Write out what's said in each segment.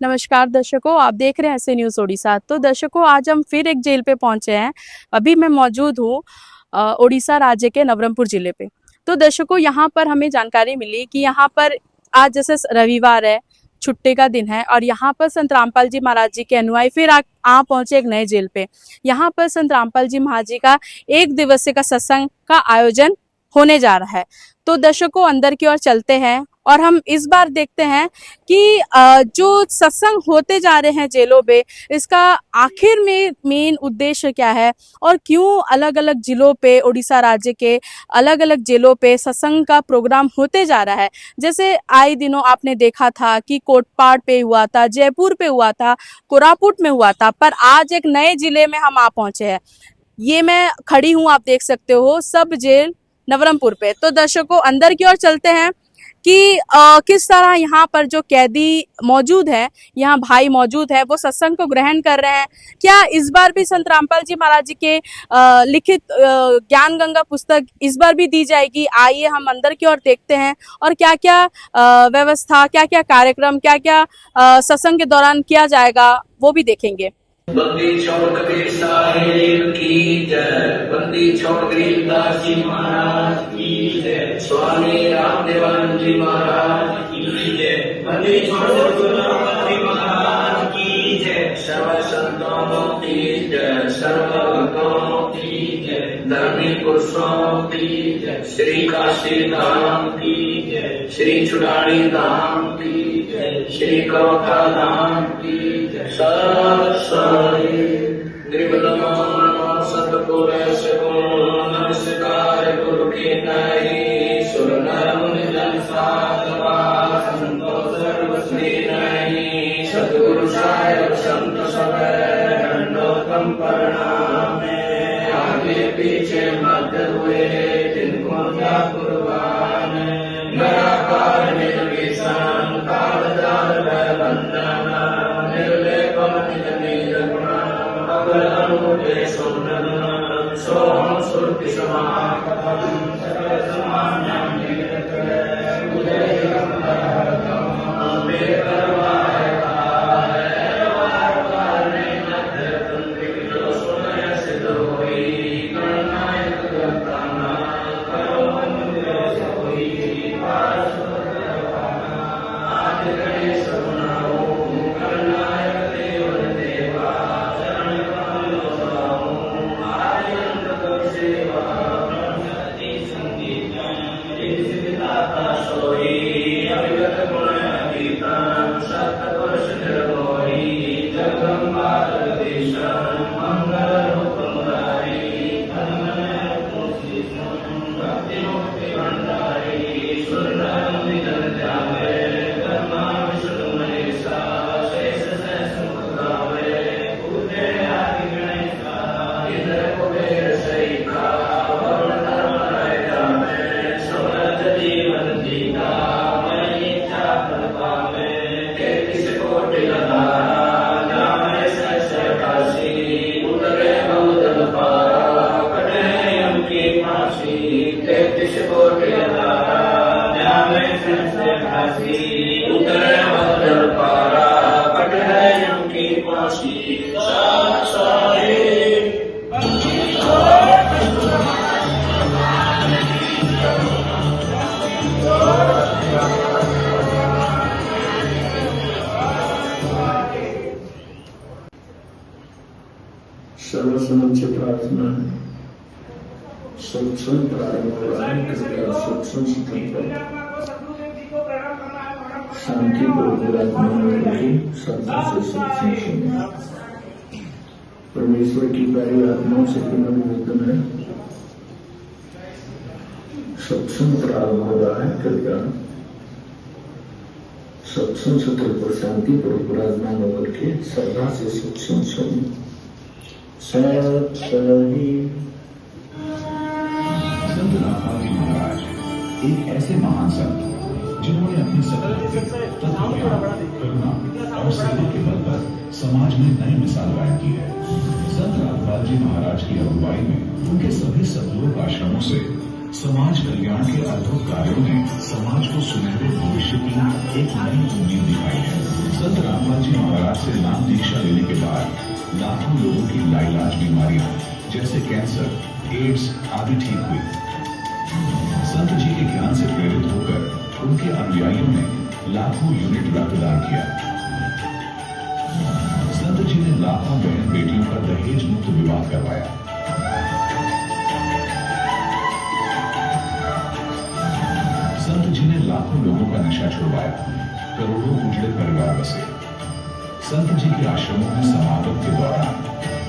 नमस्कार दर्शकों, आप देख रहे हैं ऐसे न्यूज़ ओडिशा। तो दर्शकों, आज हम फिर एक जेल पे पहुंचे हैं। अभी मैं मौजूद हूँ ओडिशा राज्य के नवरंगपुर जिले पे। तो दर्शकों, यहाँ पर हमें जानकारी मिली कि यहाँ पर आज जैसे रविवार है, छुट्टी का दिन है और यहाँ पर संत रामपाल जी महाराज जी के अनुयायी फिर आ पहुंचे एक नए जेल पे। यहाँ पर संत रामपाल जी महाराज जी का 1 दिवसीय का सत्संग का आयोजन होने जा रहा है। तो दर्शकों, अंदर की ओर चलते हैं और हम इस बार देखते हैं कि जो सत्संग होते जा रहे हैं जेलों पे, इसका आखिर में मेन उद्देश्य क्या है और क्यों अलग अलग जिलों पे, उड़ीसा राज्य के अलग अलग जेलों पे सत्संग का प्रोग्राम होते जा रहा है। जैसे आए दिनों आपने देखा था कि कोटपाड़ पे हुआ था, जयपुर पे हुआ था, कोरापुट में हुआ था, पर आज एक नए जिले में हम आ पहुंचे हैं। ये मैं खड़ी हूँ, आप देख सकते हो, सब जेल नवरंगपुर पे। तो दर्शकों, अंदर की ओर चलते हैं कि किस तरह यहाँ पर जो कैदी मौजूद है, यहाँ भाई मौजूद है, वो सत्संग को ग्रहण कर रहे हैं। क्या इस बार भी संत रामपाल जी महाराज जी के लिखित ज्ञान गंगा पुस्तक इस बार भी दी जाएगी? आइए हम अंदर की ओर देखते हैं और क्या क्या व्यवस्था, क्या क्या कार्यक्रम, क्या क्या सत्संग के दौरान किया जाएगा, वो भी देखेंगे। बंदी छोड़ कबीर साहिब की जय, बंदी छोड़ गरीबदास जी महाराज की जय, स्वामी रामदेवन जी महाराज की जय, बंदी छोड़ गुरु नानक जी महाराज की जय, सर्व संतों की जय, सर्व भक्तों की जय, धर्मी पुरुषों की जय, श्री काशी धाम की जय, श्री चुड़ाड़ी धाम की जय, श्री करोखा धाम की जय, सतगुर नमस्कार गुरु के नहीं, सुर नर मुनि जन साधवा संतो सर्वस्वी नहीं, सतगुरु साहेब संत सब दंडोतम प्रणाम, आगे पीछे मध्य हुए जिनको क्या कुर्बान, निराकार निर्विषम कालदार बंदना, निर्लेपम निज निज गुण अगर अनुपे सुंदर, सोहम सुरति समाकपम सकल समान्यम निरत उदय कमलम बेकरवाय काय वार वार निमध्य तंत्रिलो सुनय सिद्ध होई, गणनायक गणना करो मंदिर सोई, पार्षद रवाना आज गणेश सुनाओ, गणनायक देव देवा चरण कमल सुनाओ, आर्यन कर सेवा ब्रह्मति संगीतम, सिद्धिदाता सोई, अविगत गुण अतीतम, सत्पुरुष निर्भोई, जगदम्बा जगदीशम, मंगल रूप मुरारी, धर्ममय तुलसीशम, भक्ति मुक्ति भंडारी, सुरनर मुनि जन ध्यावे, ब्रह्मा विष्णु महेशा, शेष सहस्र मुख गावे, पूजे आदि गणेशा, इंद्र कुबेर सहिता, वरुण धर्म राय जावे, सूरज जीवन जीता, मैं इच्छा फल पावे, 33 कोटि अधारा, जावे सहस्र काशी, उतरे बहुजल पारा, कटे यम की फांसी, 33 कोटि अधारा, जावे सहस्र काशी, उतरे बहुजल पारा, कटे यम की फांसी, साथ साहिब। सर्वसमक्ष प्रार्थना है। सत्संग प्रारंभ हो रहा है, कृपया सत्संग स्थल पर शांति को विराजमान रहे, श्रद्धा से सत्संग सुने। परमेश्वर की प्यारी आत्माओं से पुनर्मिलन है। सत्संग प्रारंभ हो रहा है, कृपया सत्संग सत्र पर शांति पर विराजमान होकर के श्रद्धा से सत्संग सुने। संत रामपाल जी महाराज एक ऐसे महान संत जिन्होंने अपनी सत्य, करुणा और सेवा के बल पर समाज में नई मिसाल कायम की है। संत रामपाल जी महाराज की अगुवाई में उनके सभी सतलोक आश्रमों से समाज कल्याण के अद्भुत कार्यों ने समाज को सुनहरे भविष्य की एक नई उम्मीद दिखाई है। संत रामपाल जी महाराज से नाम दीक्षा लेने के बाद लाखों लोगों की लाइलाज बीमारियां जैसे कैंसर, एड्स आदि ठीक हुई। संत जी के ज्ञान से प्रेरित होकर उनके अनुयायियों ने लाखों यूनिट रक्तदान किया। संत जी ने लाखों बहन बेटियों का दहेज मुक्त विवाह करवाया। संत जी ने लाखों लोगों का नशा छुड़वाया, करोड़ों उजड़े परिवार बसे। संत जी के आश्रमों में समागम के दौरान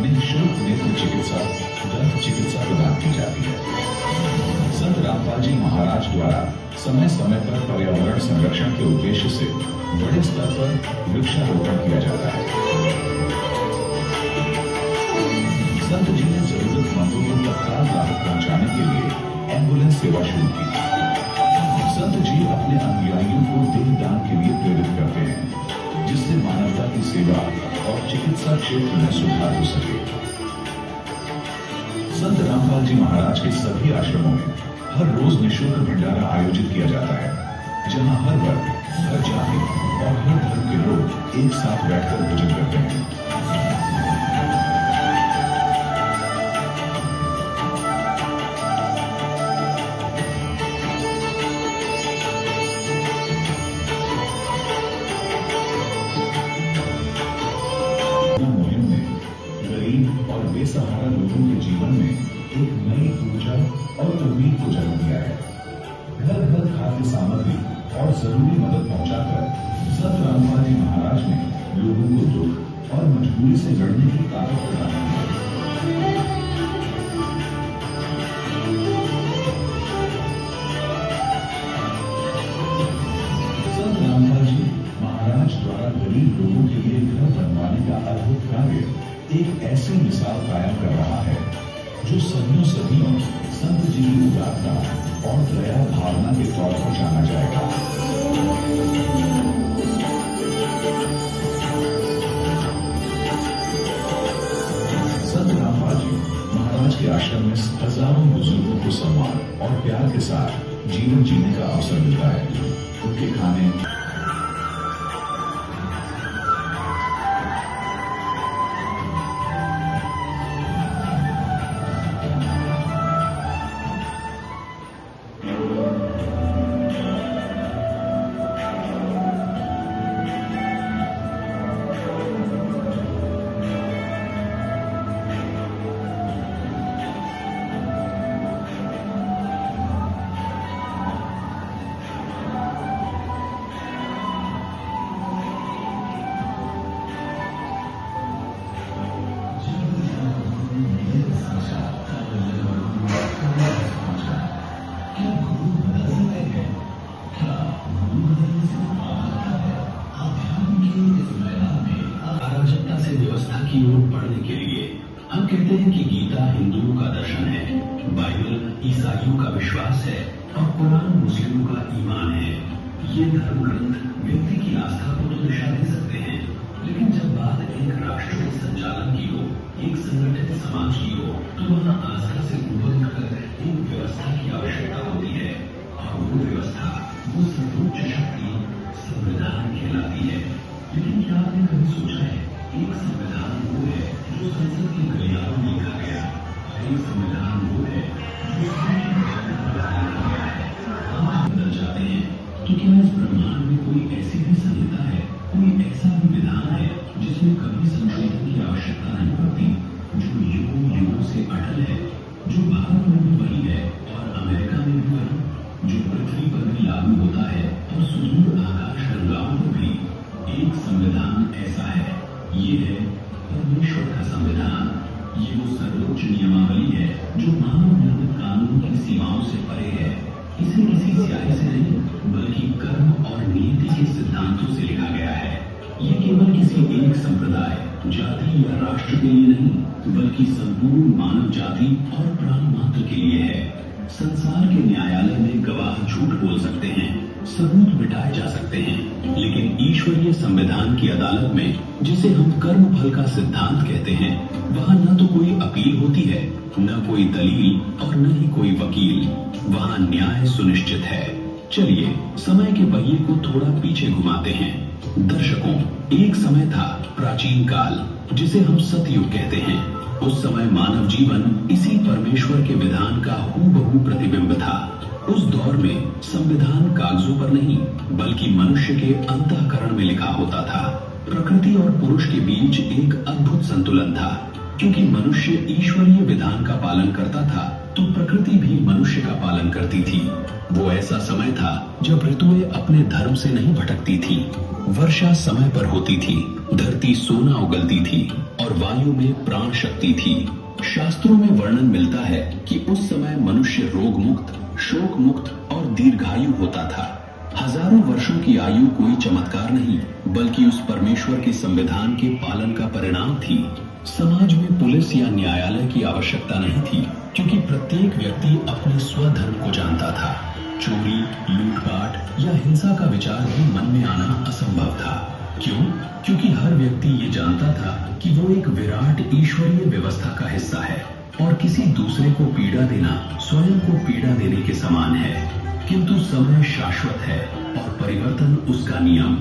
निःशुल्क नेत्र चिकित्सा, दंत चिकित्सा प्रदान की जाती है। संत रामपाल जी महाराज द्वारा समय समय पर पर्यावरण संरक्षण के उद्देश्य से बड़े स्तर पर वृक्षारोपण किया जाता है। संत जी ने जरूरतमंदों को तत्काल राहत पहुंचाने के लिए एम्बुलेंस सेवा शुरू की। संत जी अपने अनुयायियों को देह दान के लिए प्रेरित करते हैं, जिससे मानवता की सेवा और चिकित्सा क्षेत्र में सुधार हो सके। संत रामपाल जी महाराज के सभी आश्रमों में हर रोज निःशुल्क भंडारा आयोजित किया जाता है, जहां हर वर्ग, हर जाति और हर धर्म के लोग एक साथ बैठकर भोजन करते हैं। मुहिम ने गरीब और बेसहारा लोगों के जीवन में एक नई ऊर्जा और उम्मीद को जन्म दिया है। घर घर खाद्य सामग्री और जरूरी मदद पहुंचाकर संत रामपाल जी महाराज ने लोगों को दुख और मजबूरी से लड़ने की ताकत प्रदान की। संत रामपाल जी महाराज द्वारा गरीब लोगों के लिए घर बनवाने का अद्भुत कार्य एक ऐसी मिसाल कायम कर रहा है जो सदियों सदियों संत जी की उदारता और दया भावना के तौर पर जाना जाएगा। संत रामपाल जी महाराज के आश्रम में हजारों बुजुर्गों को सम्मान और प्यार के साथ जीवन जीने का अवसर मिलता है। उनके खाने की ओर बढ़ने के लिए हम कहते हैं कि गीता हिंदुओं का दर्शन है, बाइबल ईसाइयों का विश्वास है और कुरान मुस्लिमों का ईमान है। ये धर्म ग्रंथ व्यक्ति की आस्था को तो दिशा दे सकते हैं, लेकिन जब बात एक राष्ट्र के संचालन की हो, एक संगठित समाज की हो, तो वहाँ आस्था से ऊपर उठकर एक व्यवस्था की आवश्यकता होती है और वो व्यवस्था, वो सर्वोच्च शक्ति संविधान कहलाती है। लेकिन क्या आपने कभी सोचा है, एक संविधान वो है जो संसद के गलियारों में लिखा गया, एक संविधान वो है जो हम बदल जाते हैं, तो क्या इस ब्रह्मांड में कोई ऐसी भी संहिता है, कोई ऐसा भी विधान है जिसमें कभी संशोधन की आवश्यकता नहीं पड़ती, जो युगों युगों से अटल है, जो भारत में भी वही है और अमेरिका में भी वही, जो पृथ्वी पर भी लागू होता है और सुदूर आकाश गंगाओं पर भी। एक संविधान ऐसा है, ये है परमेश्वर का संविधान। ये वो सर्वोच्च नियमावली है जो मानव निर्मित कानून की सीमाओं से परे है। इसे किसी स्याही से नहीं, बल्कि कर्म और नीति के सिद्धांतों से लिखा गया है। ये केवल किसी एक संप्रदाय, जाति या राष्ट्र के लिए नहीं, बल्कि संपूर्ण मानव जाति और प्राणी मात्र के लिए है। संसार के न्यायालय में गवाह झूठ बोल सकते हैं, सबूत मिटाए जा सकते हैं, लेकिन ईश्वरीय संविधान की अदालत में, जिसे हम कर्म फल का सिद्धांत कहते हैं, वहाँ न तो कोई अपील होती है, न कोई दलील और न ही कोई वकील। वहाँ न्याय सुनिश्चित है। चलिए समय के पहिए को थोड़ा पीछे घुमाते हैं। दर्शकों, एक समय था प्राचीन काल, जिसे हम सतयुग कहते हैं। उस समय मानव जीवन इसी परमेश्वर के विधान का हूबहू प्रतिबिंब था। उस दौर में संविधान कागजों पर नहीं, बल्कि मनुष्य के अंतःकरण में लिखा होता था। प्रकृति और पुरुष के बीच एक अद्भुत संतुलन था। क्योंकि मनुष्य ईश्वरीय विधान का पालन करता था, तो प्रकृति भी मनुष्य का पालन करती थी। वो ऐसा समय था जब ऋतुएं अपने धर्म से नहीं भटकती थी, वर्षा समय पर होती थी, धरती सोना उगलती थी और वायु में प्राण शक्ति थी। शास्त्रों में वर्णन मिलता है कि उस समय मनुष्य रोग मुक्त, शोक मुक्त और दीर्घायु होता था। हजारों वर्षों की आयु कोई चमत्कार नहीं, बल्कि उस परमेश्वर के संविधान के पालन का परिणाम थी। समाज में पुलिस या न्यायालय की आवश्यकता नहीं थी, क्योंकि प्रत्येक व्यक्ति अपने स्वधर्म को जानता था। चोरी, लूटपाट या हिंसा का विचार भी मन में आना असंभव था। क्यों? क्योंकि हर व्यक्ति ये जानता था कि वो एक विराट ईश्वरीय व्यवस्था का हिस्सा है और किसी दूसरे को पीड़ा देना स्वयं को पीड़ा देने के समान है। किंतु समय शाश्वत है और परिवर्तन उसका नियम।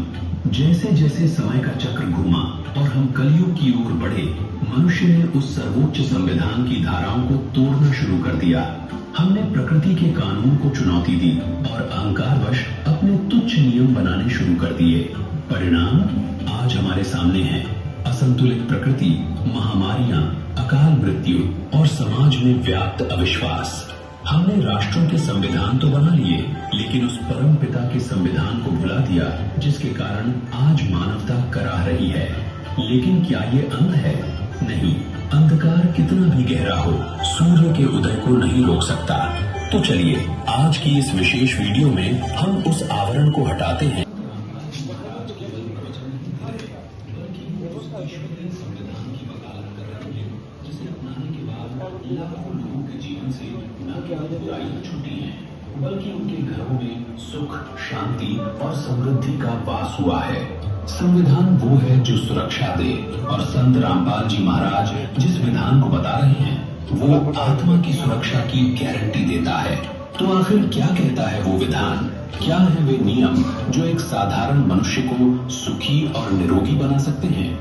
जैसे जैसे समय का चक्र घूमा और हम कलयुग की ओर बढ़े, मनुष्य ने उस सर्वोच्च संविधान की धाराओं को तोड़ना शुरू कर दिया। हमने प्रकृति के कानून को चुनौती दी और अहंकारवश अपने तुच्छ नियम बनाने शुरू कर दिए। परिणाम आज हमारे सामने है। असंतुलित प्रकृति, महामारियां, अकाल मृत्यु और समाज में व्याप्त अविश्वास। हमने राष्ट्रों के संविधान तो बना लिए, लेकिन उस परम पिता के संविधान को भुला दिया, जिसके कारण आज मानवता कराह रही है। लेकिन क्या ये अंत है? नहीं। अंधकार कितना भी गहरा हो, सूर्य के उदय को नहीं रोक सकता। तो चलिए आज की इस विशेष वीडियो में हम उस आवरण को हटाते हैं। लाखों लोगों के जीवन से न केवल बुराइयां छूटी हैं, बल्कि उनके घरों में सुख, शांति और समृद्धि का वास हुआ है। संविधान वो है जो सुरक्षा दे, और संत रामपाल जी महाराज जिस विधान को बता रहे हैं, वो आत्मा की सुरक्षा की गारंटी देता है। तो आखिर क्या कहता है वो विधान? क्या है वे नियम जो एक साधारण मनुष्य को सुखी और निरोगी बना सकते हैं?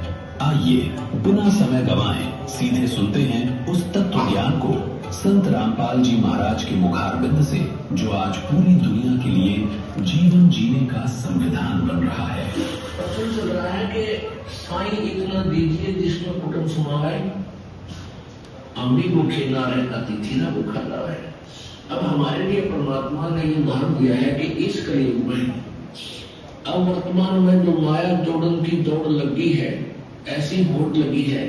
आइए बिना समय गंवाए सीधे सुनते हैं उस तत्व ज्ञान को संत रामपाल जी महाराज के मुखारबिंद से, जो आज पूरी दुनिया के लिए जीवन जीने का संविधान बन रहा है। प्रश्न चल रहा है कि साईं इतना दीजिए जिसमें कुटुंब समाए, हम भी भूखे ना रहे, अतिथि ना भूखा ना रहे। अब हमारे लिए परमात्मा ने ये उदाहरण दिया है कि इस कलयुग में, अब वर्तमान में जो माया जोड़न की दौड़ लगी है, ऐसी होड़ लगी है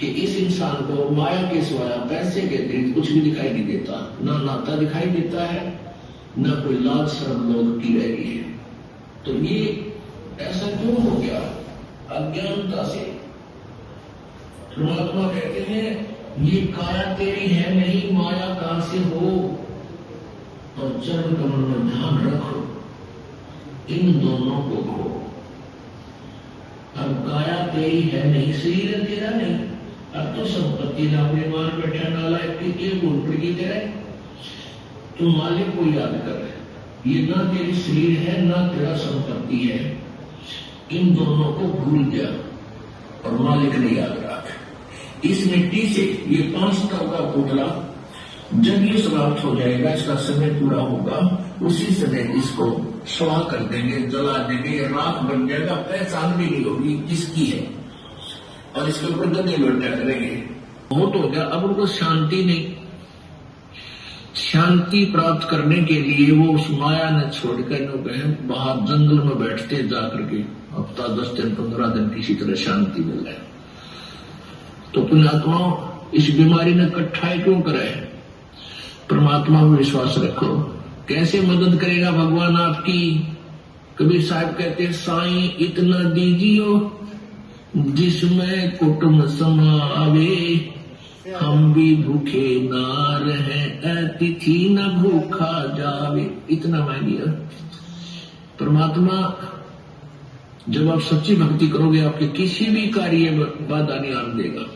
कि इस इंसान को माया के सिवाय, पैसे के अतिरिक्त कुछ भी दिखाई नहीं देता। ना नाता दिखाई देता है, ना कोई लाज शर्म लोग की रह गई है। तो ये ऐसा क्यों हो गया? अज्ञानता से। परमात्मा कहते हैं ये काया तेरी है नहीं, माया कहां से हो। और चरण कमल में ध्यान रखो, इन दोनों को खो। अब काया तेरी है नहीं, शरीर तेरा नहीं। अब तो संपत्ति ना अपने मार बैठा नाला की गुण पड़ी तेरा। तो मालिक को याद कर, ये ना तेरी शरीर है ना तेरा संपत्ति है। इन दोनों को भूल गया और मालिक ने याद रखा। इस मिट्टी से ये 5 तव का पुतला जब ये समाप्त हो जाएगा, इसका समय पूरा होगा, उसी समय इसको स्वाह कर देंगे, जला देंगे, राख बन जाएगा, पहचान भी नहीं होगी किसकी है, और इसके ऊपर गद्दे लौटा करेंगे। बहुत हो गया। अब उनको शांति नहीं, शांति प्राप्त करने के लिए वो उस माया ने छोड़कर बाहर जंगल में बैठते जाकर के हफ्ता 10 दिन 15 दिन किसी तरह शांति मिल जाए। तो पुण्यात्माओं, इस बीमारी ने कट्ठाई क्यों करे? परमात्मा में विश्वास रखो। कैसे मदद करेगा भगवान आपकी? कबीर साहब कहते, साईं इतना दीजियो जिसमें कुटुंब समावे, हम भी भूखे ना रहे, अतिथि न भूखा जावे। इतना मांगिए, परमात्मा जब आप सच्ची भक्ति करोगे आपके किसी भी कार्य में बाधा नहीं आने देगा।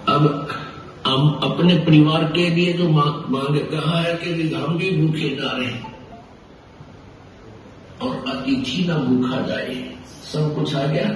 अब हम अपने परिवार के लिए जो मांगे कहा है कि हम भी भूखे जा रहे हैं और अतिथि ना भूखा जाए, सब कुछ आ गया।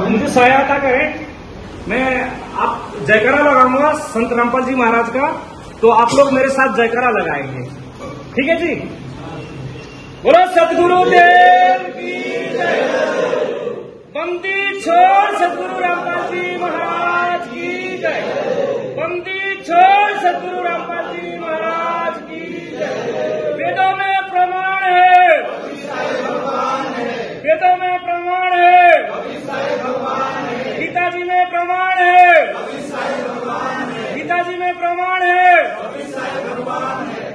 मुझे सहायता करें, मैं आप जयकारा लगाऊंगा संत रामपाल जी महाराज का, तो आप लोग मेरे साथ जयकारा लगाएंगे, ठीक है जी। बोलो सतगुरु देव की जय। बंदी छोड़ सतगुरु रामपाल जी महाराज की जय। बंदी छोड़ सतगुरु रामपाल जी महाराज की जय। वेदों में प्रमाण है, वेदों में प्रमाण है, गीताजी में प्रमाण है, गीताजी में प्रमाण है,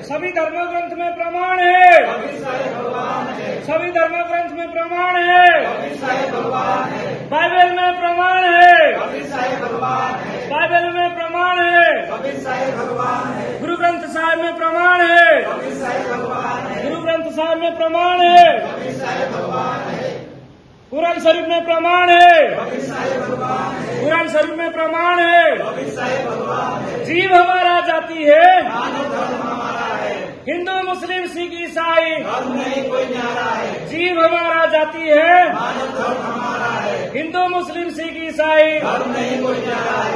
सभी धर्म ग्रंथ में प्रमाण है, सभी धर्म ग्रंथ में प्रमाण है, बाइबल में प्रमाण है, बाइबल में प्रमाण है, गुरु ग्रंथ साहिब में प्रमाण है, गुरु ग्रंथ साहिब में प्रमाण है, कुरान शरीफ में प्रमाण है, कुरान शरीफ में प्रमाण है। जीव हमारा जाति है, हिंदू मुस्लिम सिख ईसाई जीव हमारा जाति है, हिंदू मुस्लिम सिख ईसाई।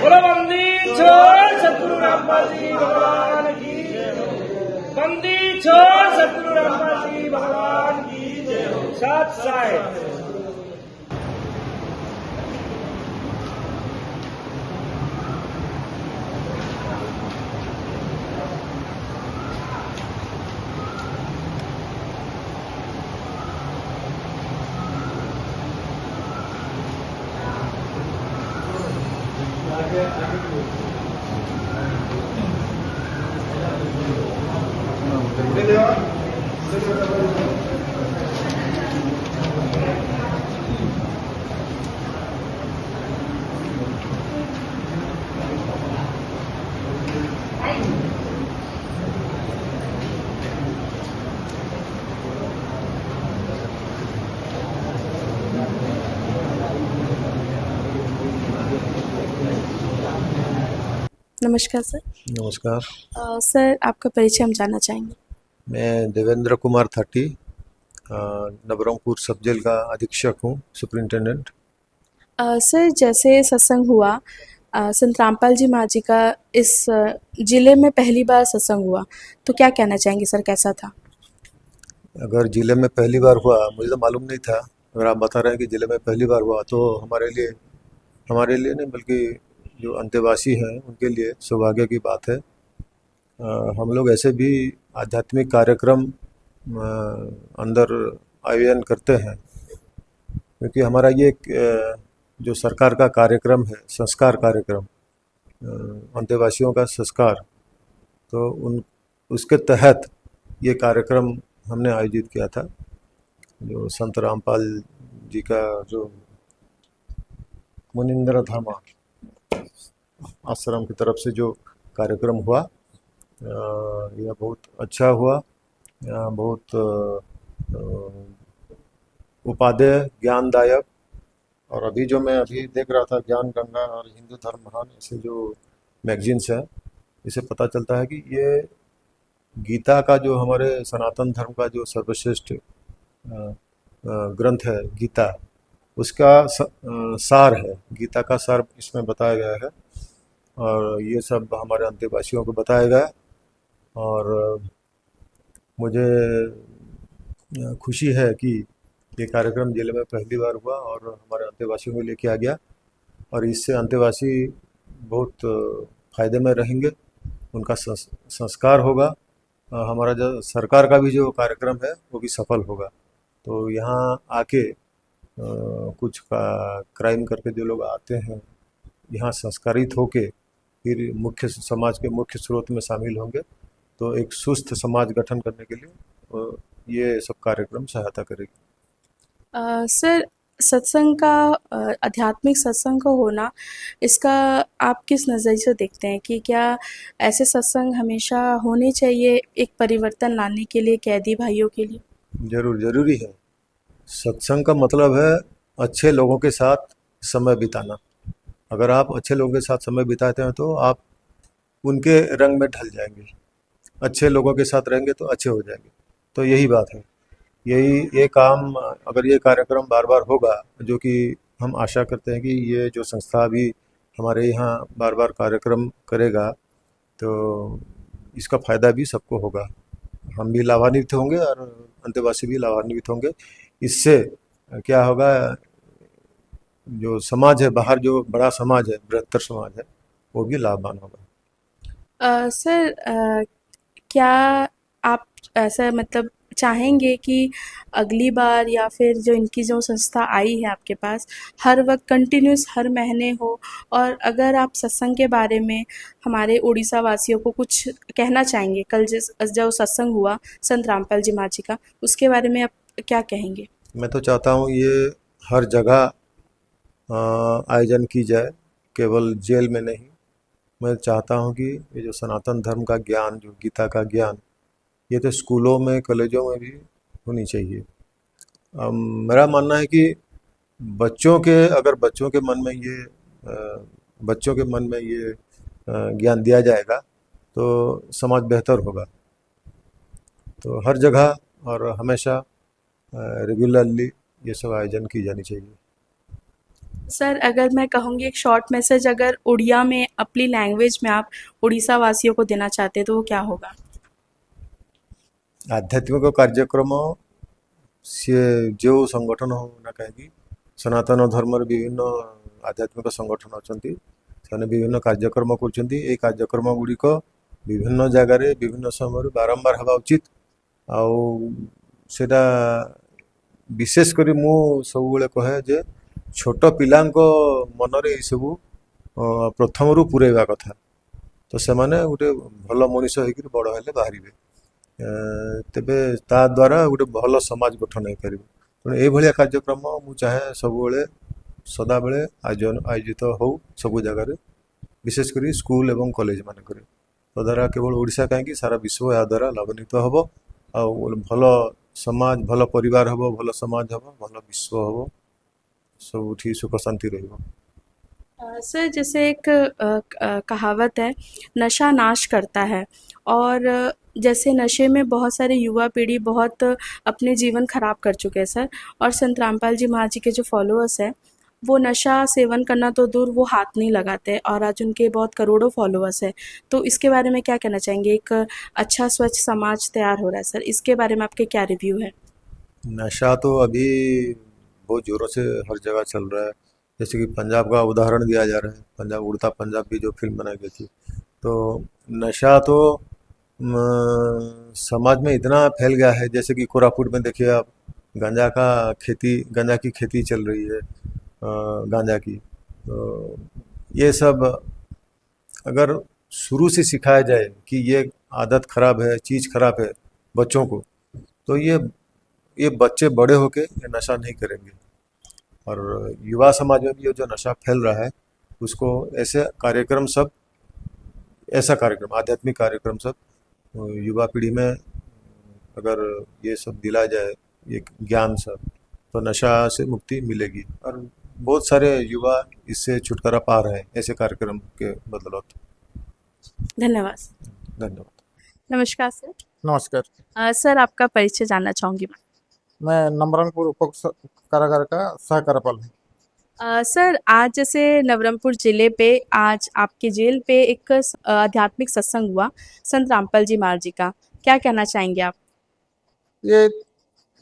बोलो बंदी छोड़ सतगुरु रामपाल जी भगवान की, बंदी छोड़ सतगुरु रामपाल जी भगवान की साथ साथ। नमस्कार सर। नमस्कार। सर आपका परिचय हम जानना चाहेंगे। मैं देवेंद्र कुमार थाटी, नवरंगपुर सब जेल का अधीक्षक हूँ, सुपरिंटेंडेंट। सर जैसे सत्संग हुआ संत रामपाल जी महाराज जी का इस जिले में पहली बार सत्संग हुआ, तो क्या कहना चाहेंगे सर, कैसा था? अगर ज़िले में पहली बार हुआ, मुझे तो मालूम नहीं था। अगर आप बता रहे हैं कि ज़िले में पहली बार हुआ, तो हमारे लिए नहीं बल्कि जो अंतेवासी हैं उनके लिए सौभाग्य की बात है। हम लोग ऐसे भी आध्यात्मिक कार्यक्रम अंदर आयोजन करते हैं, क्योंकि हमारा ये जो सरकार का कार्यक्रम है, संस्कार कार्यक्रम, अंतेवासियों का संस्कार, तो उसके तहत ये कार्यक्रम हमने आयोजित किया था। जो संत रामपाल जी का जो मुनिंद्र धाम आश्रम की तरफ से जो कार्यक्रम हुआ, यह बहुत अच्छा हुआ। यहाँ बहुत उपादेय, ज्ञानदायक, और अभी जो मैं देख रहा था, ज्ञान गंगा और हिंदू धर्म महान, ऐसे जो मैगजीन्स हैं, इससे पता चलता है कि ये गीता का, जो हमारे सनातन धर्म का जो सर्वश्रेष्ठ ग्रंथ है गीता, उसका सार है। गीता का सार इसमें बताया गया है, और ये सब हमारे अंतेवासियों को बताया गया। और मुझे खुशी है कि ये कार्यक्रम जिले में पहली बार हुआ और हमारे अंतेवासियों को लेके आ गया, और इससे अंतेवासी बहुत फ़ायदे में रहेंगे, उनका संस्कार होगा। हमारा जो सरकार का भी जो कार्यक्रम है वो भी सफल होगा। तो यहाँ आके कुछ क्राइम करके जो लोग आते हैं, यहाँ संस्कारित होके फिर समाज के मुख्य स्रोत में शामिल होंगे, तो एक सुस्थ समाज गठन करने के लिए ये सब कार्यक्रम सहायता करेगी। सर सत्संग का आध्यात्मिक सत्संग का होना, इसका आप किस नज़रिए से देखते हैं कि क्या ऐसे सत्संग हमेशा होने चाहिए एक परिवर्तन लाने के लिए कैदी भाइयों के लिए? जरूरी है। सत्संग का मतलब है अच्छे लोगों के साथ समय बिताना। अगर आप अच्छे लोगों के साथ समय बिताते हैं तो आप उनके रंग में ढल जाएंगे। अच्छे लोगों के साथ रहेंगे तो अच्छे हो जाएंगे। तो यही बात है। ये काम, अगर ये कार्यक्रम बार बार होगा, जो कि हम आशा करते हैं कि ये जो संस्था भी हमारे यहाँ बार बार कार्यक्रम करेगा, तो इसका फ़ायदा भी सबको होगा। हम भी लाभान्वित होंगे और अंतेवासी भी लाभान्वित होंगे। इससे क्या होगा, जो समाज है बाहर, जो बड़ा समाज है, बृहत्तर समाज है, वो भी लाभवान होगा। सर क्या आप ऐसा मतलब चाहेंगे कि अगली बार या फिर जो इनकी जो संस्था आई है आपके पास, हर वक्त कंटिन्यूस हर महीने हो? और अगर आप सत्संग के बारे में हमारे उड़ीसा वासियों को कुछ कहना चाहेंगे, कल जो सत्संग हुआ संत रामपाल जी महाराज जी का, उसके बारे में आप क्या कहेंगे? मैं तो चाहता हूँ ये हर जगह आयोजन की जाए, केवल जेल में नहीं। मैं चाहता हूँ कि ये जो सनातन धर्म का ज्ञान, जो गीता का ज्ञान, ये तो स्कूलों में, कॉलेजों में भी होनी चाहिए। मेरा मानना है कि अगर बच्चों के मन में ये ज्ञान दिया जाएगा तो समाज बेहतर होगा। तो हर जगह और हमेशा रेगुलरली ये सब आयोजन की जानी चाहिए। सर अगर मैं कहूँगी एक शॉर्ट मैसेज अगर उड़िया में अपनी लैंग्वेज में आप उड़ीसा वासियों को देना चाहते तो वो क्या होगा? आध्यात्मिक कार्यक्रम सी जो संगठन होना कहीं सनातन धर्म विभिन्न आध्यात्मिक संगठन अच्छा से विभिन्न कार्यक्रम कर कार्यक्रम गुड़िक विभिन्न जगार विभिन्न समय बारंबार हवा उचित। आउटा विशेषकर मु सब कहे जे छोट पिलांको मनरे ये सब प्रथम रू पुरेवा कथा, तो से माने गोटे भल मनीष होकर बड़ हेले बाहर तेबे ता द्वारा गोटे भल समाज गठन हो पार। तेणु ये कार्यक्रम मु चाहे सब सदा बेले आयोजित हो सब जगार, विशेषकर स्कूल एवं कॉलेज मानक, तद्वारा केवल ओडिशा कहीं सारा विश्व या द्वारा लाभान्वित हम। भल समाज, भल परिवार हम, भल समाज हम, भल विश्व हम, सब सुख शांति रहिबो। सर जैसे एक कहावत है, नशा नाश करता है, और जैसे नशे में बहुत सारे युवा पीढ़ी बहुत अपने जीवन खराब कर चुके हैं सर। और संत रामपाल जी महाराज जी के जो फॉलोअर्स हैं वो नशा सेवन करना तो दूर वो हाथ नहीं लगाते, और आज उनके बहुत करोड़ों फॉलोअर्स हैं। तो इसके बारे में क्या कहना चाहेंगे? एक अच्छा स्वच्छ समाज तैयार हो रहा है सर, इसके बारे में आपके क्या रिव्यू है? नशा तो अभी बहुत ज़ोरों से हर जगह चल रहा है। जैसे कि पंजाब का उदाहरण दिया जा रहा है, पंजाब उड़ता पंजाब की जो फिल्म बनाई गई थी, तो नशा तो समाज में इतना फैल गया है। जैसे कि कोरापुट में देखिए आप, गांजा की खेती चल रही है, गांजा की। तो ये सब अगर शुरू से सिखाया जाए कि ये आदत खराब है, चीज़ खराब है बच्चों को, तो ये बच्चे बड़े होके ये नशा नहीं करेंगे। और युवा समाज में भी ये जो नशा फैल रहा है उसको ऐसा कार्यक्रम आध्यात्मिक कार्यक्रम सब युवा पीढ़ी में अगर ये सब दिलाया जाए, ये ज्ञान सब, तो नशा से मुक्ति मिलेगी। और बहुत सारे युवा इससे छुटकारा पा रहे हैं ऐसे कार्यक्रम के बदौलत। धन्यवाद। धन्यवाद। नमस्कार सर। नमस्कार। सर आपका परिचय जानना चाहूँगी मैं। मैं नवरंगपुर उप कारागार का सह कार्यपाल हूँ। सर आज जैसे नवरंगपुर ज़िले पे आज आपके जेल पे एक आध्यात्मिक सत्संग हुआ संत रामपाल जी महाराज जी का, क्या कहना चाहेंगे आप? ये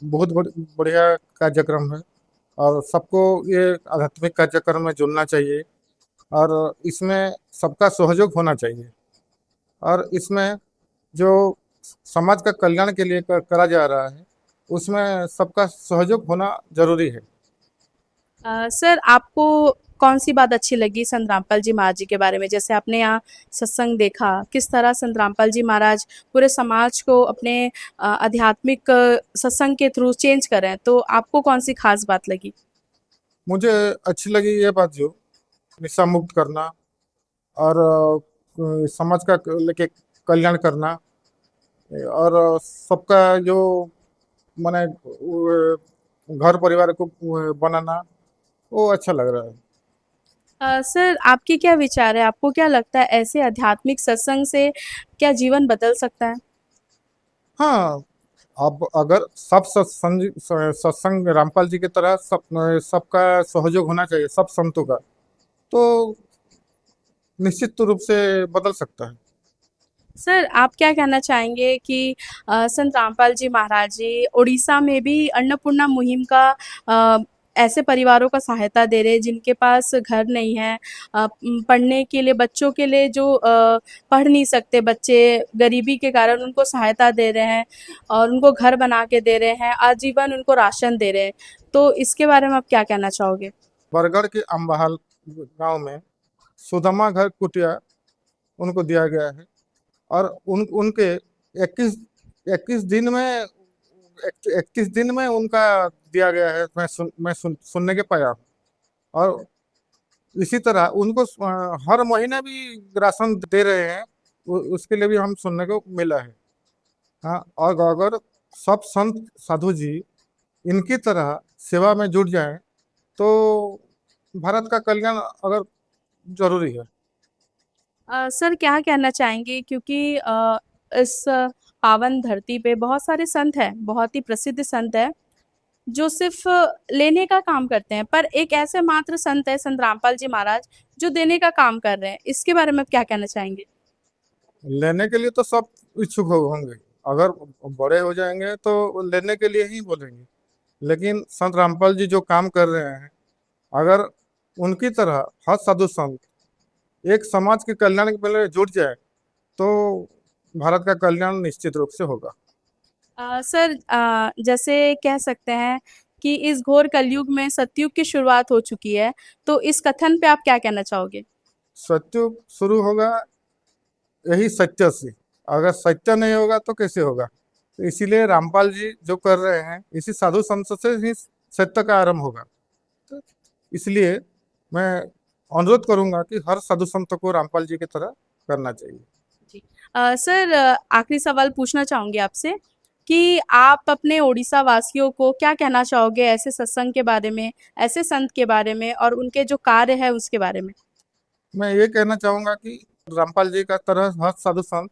बहुत बढ़िया कार्यक्रम है और सबको ये आध्यात्मिक कार्यक्रम में जुड़ना चाहिए और इसमें सबका सहयोग होना चाहिए। और इसमें जो समाज का कल्याण के लिए करा जा रहा है उसमें सबका सहयोग होना जरूरी है। सर आपको कौन सी बात अच्छी लगी संत रामपाल जी महाराज जी के बारे में? जैसे आपने यहाँ सत्संग देखा, किस तरह संत रामपाल जी महाराज पूरे समाज को अपने आध्यात्मिक सत्संग के थ्रू चेंज कर रहे हैं, तो आपको कौन सी खास बात लगी? मुझे अच्छी लगी ये बात जो नशा मुक्त करना और समाज का लेके कल्याण करना और सबका जो माने घर परिवार को बनाना, वो अच्छा लग रहा है। सर आपके क्या विचार है? आपको क्या लगता है ऐसे आध्यात्मिक सत्संग से क्या जीवन बदल सकता है? हाँ, अब अगर सब सत्संग रामपाल जी की तरह सबका सहयोग होना चाहिए, सब संतों का, तो निश्चित रूप से बदल सकता है। सर आप क्या कहना चाहेंगे कि संत रामपाल जी महाराज जी उड़ीसा में भी अन्नपूर्णा मुहिम का ऐसे परिवारों का सहायता दे रहे हैं जिनके पास घर नहीं है, पढ़ने के लिए बच्चों के लिए जो पढ़ नहीं सकते बच्चे गरीबी के कारण, उनको सहायता दे रहे हैं और उनको घर बना के दे रहे हैं, आजीवन उनको राशन दे रहे हैं, तो इसके बारे में आप क्या कहना चाहोगे? बरगढ़ के अम्बाहाल गांव में सुदामा घर कुटिया उनको दिया गया है और उनके 21 दिन में 31 दिन में उनका दिया गया है। मैं सुनने के पाया हूँ। और इसी तरह उनको हर महीने भी राशन दे रहे हैं, उसके लिए भी हम सुनने को मिला है। हाँ, और अगर सब संत साधु जी इनकी तरह सेवा में जुट जाएं तो भारत का कल्याण अगर जरूरी है। सर क्या कहना चाहेंगे, क्योंकि इस पावन धरती पे बहुत सारे संत हैं, बहुत ही प्रसिद्ध संत हैं जो सिर्फ लेने का काम करते हैं, पर एक ऐसे मात्र संत है संत रामपाल जी महाराज जो देने का काम कर रहे हैं, इसके बारे में आप क्या कहना चाहेंगे? लेने के लिए तो सब इच्छुक होंगे, अगर बड़े हो जाएंगे तो लेने के लिए ही बोलेंगे, लेकिन संत रामपाल जी जो काम कर रहे हैं, अगर उनकी तरह हर साधु संत एक समाज के कल्याण के लिए जुट जाए तो भारत का कल्याण निश्चित रूप से होगा। सर जैसे कह सकते हैं कि इस घोर कलयुग में सतयुग की शुरुआत हो चुकी है, तो इस कथन पे आप क्या कहना चाहोगे? सत्युग शुरू होगा यही सत्य से, अगर सत्य नहीं होगा तो कैसे होगा? तो इसीलिए रामपाल जी जो कर रहे हैं इसी साधु संत से ही सत्य का आरंभ होगा। तो इसलिए मैं अनुरोध करूंगा कि हर साधु संत को रामपाल जी की तरह करना चाहिए। जी। सर आखिरी सवाल पूछना चाहूँगी आपसे कि आप अपने ओडिशा वासियों को क्या कहना चाहोगे ऐसे सत्संग के बारे में, ऐसे संत के बारे में और उनके जो कार्य है उसके बारे में? मैं ये कहना चाहूंगा कि रामपाल जी का तरह हर साधु संत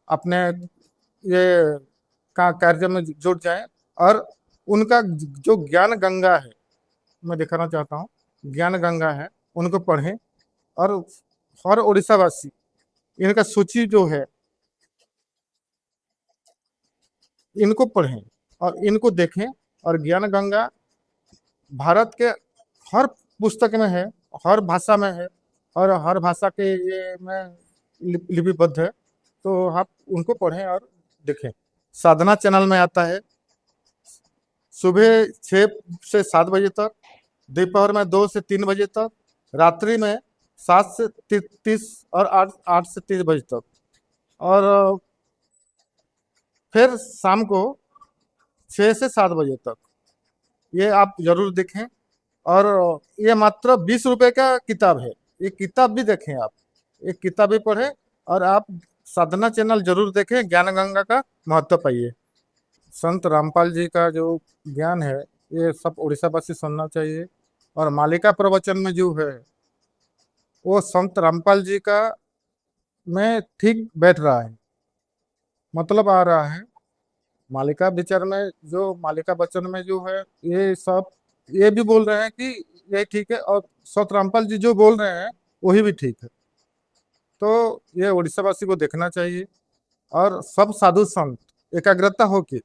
अपने ये का कार्य में जुट जाएं और उनका जो ज्ञान गंगा है, मैं दिखाना चाहता हूँ, ज्ञान गंगा है, उनको पढ़ें। और हर उड़ीसा वासी इनका सूची जो है इनको पढ़ें और इनको देखें। और ज्ञान गंगा भारत के हर पुस्तक में है, हर भाषा में है, और हर भाषा के ये में लिपिबद्ध है। तो आप उनको पढ़ें और देखें। साधना चैनल में आता है सुबह 6 से 7 बजे तक, दोपहर में 2 से 3 बजे तक, रात्रि में 7 से 30 और 8 से 30 बजे तक, और फिर शाम को 6 से 7 बजे तक। ये आप जरूर देखें। और ये मात्र 20 रुपए का किताब है। ये किताब भी देखें आप, ये किताब भी पढ़ें और आप साधना चैनल जरूर देखें। ज्ञान गंगा का महत्व पाइए। संत रामपाल जी का जो ज्ञान है ये सब उड़ीसा वासी सुनना चाहिए। और मालिका प्रवचन में जो है वो संत रामपाल जी का में ठीक बैठ रहा है, मतलब आ रहा है। मालिका विचार में जो मालिका वचन में जो है ये सब ये भी बोल रहे हैं कि ये ठीक है, और संत रामपाल जी जो बोल रहे हैं वही भी ठीक है। तो ये उड़ीसा वासी को देखना चाहिए और सब साधु संत एकाग्रता होके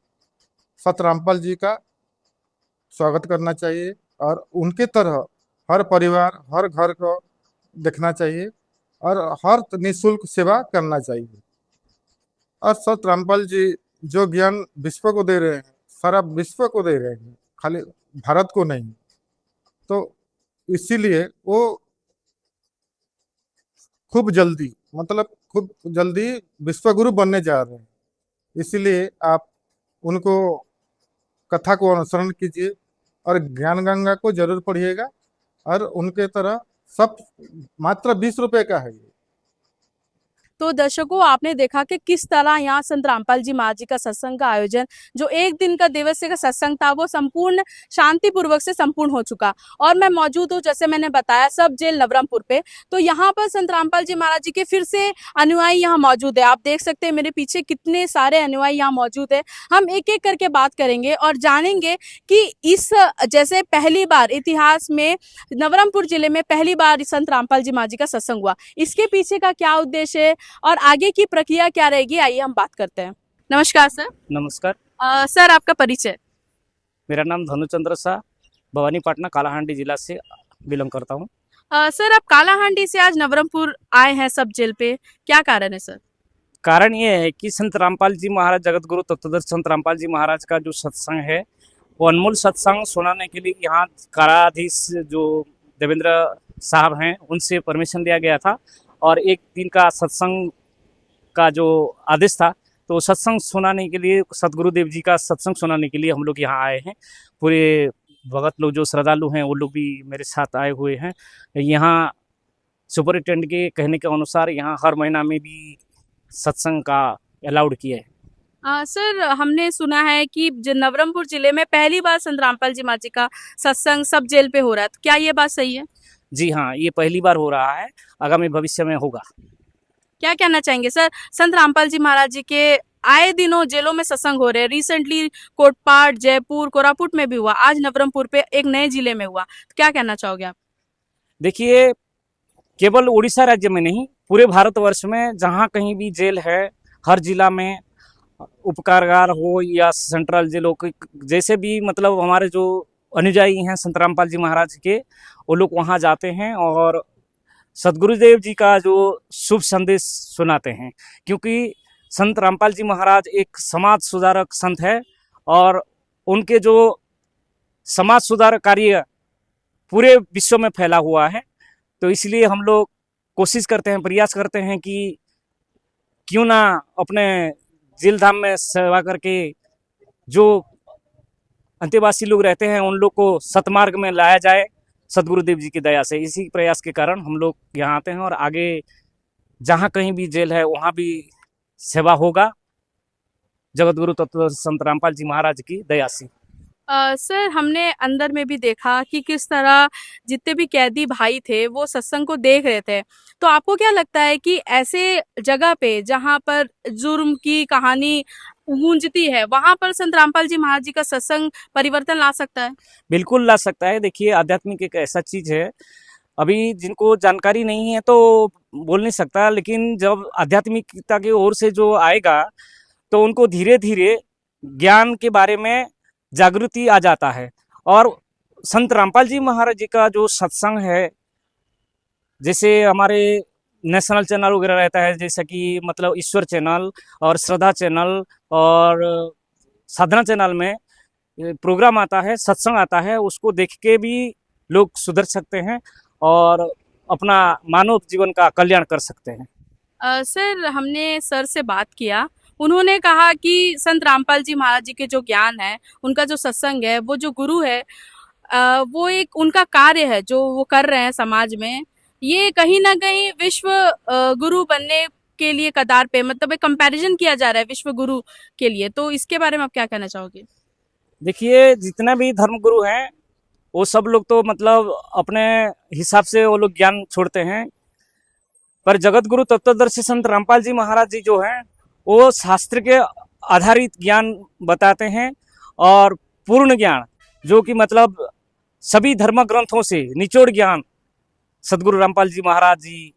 संत रामपाल जी का स्वागत करना चाहिए और उनके तरह हर परिवार हर घर को देखना चाहिए और हर निःशुल्क सेवा करना चाहिए। और संत रामपाल जी जो ज्ञान विश्व को दे रहे हैं, सारा विश्व को दे रहे हैं, खाली भारत को नहीं। तो इसीलिए वो खूब जल्दी, मतलब खूब जल्दी विश्वगुरु बनने जा रहे हैं। इसीलिए आप उनको कथा को अनुसरण कीजिए और ज्ञान गंगा को जरूर पढ़िएगा। और उनके तरह सब मात्र 20 रुपए का है ये। तो दर्शकों, आपने देखा कि किस तरह यहाँ संत रामपाल जी महाराज जी का सत्संग का आयोजन, जो एक दिन का दिवसीय का सत्संग था, वो संपूर्ण शांतिपूर्वक से संपूर्ण हो चुका। और मैं मौजूद हूँ, जैसे मैंने बताया, सब जेल नवरंगपुर पे। तो यहाँ पर संत रामपाल जी महाराज जी के फिर से अनुयायी यहाँ मौजूद है। आप देख सकते हैं मेरे पीछे कितने सारे अनुयायी यहाँ मौजूद है। हम एक एक करके बात करेंगे और जानेंगे कि इस जैसे पहली बार इतिहास में नवरंगपुर जिले में पहली बार संत रामपाल जी महाराज जी का सत्संग हुआ, इसके पीछे का क्या उद्देश्य है और आगे की प्रक्रिया क्या रहेगी, आइए हम बात करते हैं। नमस्कार सर। नमस्कार। सर, आपका परिचय। मेरा नाम धनुचंद्र शाह, भवानी पाटना कालाहांडी जिला से बिलोंग करता हूँ। सर, आप कालाहांडी से आज नवरंगपुर आए हैं सब जेल पे, क्या कारण है सर? कारण ये है कि संत रामपाल जी महाराज, जगत गुरु तत्वदर्शी संत रामपाल जी महाराज का जो सत्संग है वो अनमोल सत्संग सुनाने के लिए यहाँ काराधीश जो देवेंद्र साहब हैं उनसे परमिशन लिया गया था और एक दिन का सत्संग का जो आदेश था, तो सत्संग सुनाने के लिए, सतगुरुदेव जी का सत्संग सुनाने के लिए हम लोग यहाँ आए हैं। पूरे भगत लोग जो श्रद्धालु हैं वो लोग भी मेरे साथ आए हुए हैं। यहाँ सुपरिटेंडेंट के कहने के अनुसार यहाँ हर महीना में भी सत्संग का अलाउड किया है। सर, हमने सुना है कि नवरंगपुर जिले में पहली बार संत रामपाल जी महाराज जी का सत्संग सब जेल पे हो रहा है, तो क्या ये बात सही है? जी हाँ, ये पहली बार हो रहा है, आगामी भविष्य में होगा। क्या कहना चाहेंगे सर? संत रामपाल जी महाराज जी के आए दिनों जेलों में सत्संग हो रहे हैं। रिसेंटली कोटपाट, जयपुर, कोरापुट में भी हुआ, आज नवरंगपुर पे एक नए जिले में हुआ, तो क्या कहना चाहोगे आप? देखिए, केवल उड़ीसा राज्य में नहीं, पूरे भारतवर्ष में जहाँ कहीं भी जेल है, हर जिला में उपकारागार हो या सेंट्रल जेल हो, जैसे भी मतलब हमारे जो अनुयायी हैं संत रामपाल जी महाराज के, वो लोग वहाँ जाते हैं और सदगुरुदेव जी का जो शुभ संदेश सुनाते हैं। क्योंकि संत रामपाल जी महाराज एक समाज सुधारक संत है और उनके जो समाज सुधार कार्य पूरे विश्व में फैला हुआ है। तो इसलिए हम लोग कोशिश करते हैं, प्रयास करते हैं कि क्यों ना अपने जेल धाम में सेवा करके जो अंतेवासी लोग रहते हैं उन लोग को सतमार्ग में लाया जाए सदगुरुदेव जी की दया से। इसी प्रयास के कारण हम लोग यहाँ आते हैं और आगे जहाँ कहीं भी जेल है वहाँ भी सेवा होगा जगत गुरु तत्व संत रामपाल जी महाराज की दया से। सर हमने अंदर में भी देखा कि किस तरह जितने भी कैदी भाई थे वो सत्संग को देख रहे थे। तो आपको क्या लगता है कि ऐसे जगह पे जहाँ पर जुर्म की कहानी गूंजती है वहां पर संत रामपाल जी महाराज जी का सत्संग परिवर्तन ला सकता है? बिल्कुल ला सकता है। देखिए, आध्यात्मिक एक ऐसा चीज है, अभी जिनको जानकारी नहीं है तो बोल नहीं सकता, लेकिन जब आध्यात्मिकता की ओर से जो आएगा तो उनको धीरे धीरे ज्ञान के बारे में जागृति आ जाता है। और संत रामपाल जी महाराज जी का जो सत्संग है, जैसे हमारे नेशनल चैनल वगैरह रहता है, जैसा कि मतलब ईश्वर चैनल और श्रद्धा चैनल और साधना चैनल में प्रोग्राम आता है, सत्संग आता है, उसको देख के भी लोग सुधर सकते हैं और अपना मानव जीवन का कल्याण कर सकते हैं। सर हमने सर से बात किया, उन्होंने कहा कि संत रामपाल जी महाराज जी के जो ज्ञान है, उनका जो सत्संग है, वो जो गुरु है, वो एक उनका कार्य है जो वो कर रहे हैं समाज में, ये कहीं न कहीं विश्व गुरु बनने के लिए कगार पे, मतलब एक कंपैरिजन किया जा रहा है विश्व गुरु के लिए, तो इसके बारे में आप क्या कहना चाहोगे? देखिए, जितना भी धर्मगुरु हैं वो सब लोग तो मतलब अपने हिसाब से वो लोग ज्ञान छोड़ते हैं, पर जगत गुरु तत्वदर्शी संत रामपाल जी महाराज जी जो हैं वो शास्त्र के आधारित ज्ञान बताते हैं और पूर्ण ज्ञान, जो कि मतलब सभी धर्म ग्रंथों से निचोड़ ज्ञान सदगुरु रामपाल जी महाराज जी